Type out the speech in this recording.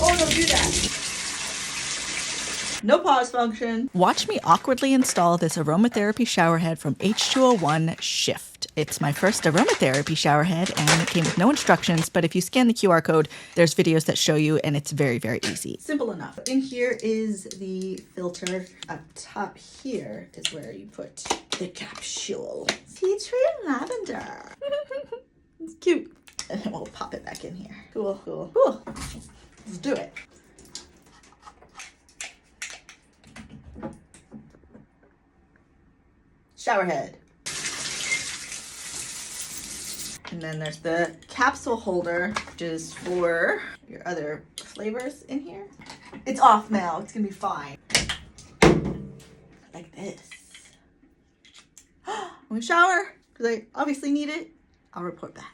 Oh no, do that. No pause function. Watch me awkwardly install this aromatherapy shower head from H2O1 Shift. It's my first aromatherapy shower head and it came with no instructions, but if you scan the QR code, there's videos that show you and it's very, very easy. Simple enough. In here is the filter. Up top here is where you put the capsule. Tea tree and lavender. It's cute. And then we'll pop it back in here. Cool, cool, cool. Let's do it. Shower head. And then there's the capsule holder, which is for your other flavors in here. It's off now. It's gonna be fine. Like this. I'm gonna shower because I obviously need it. I'll report back.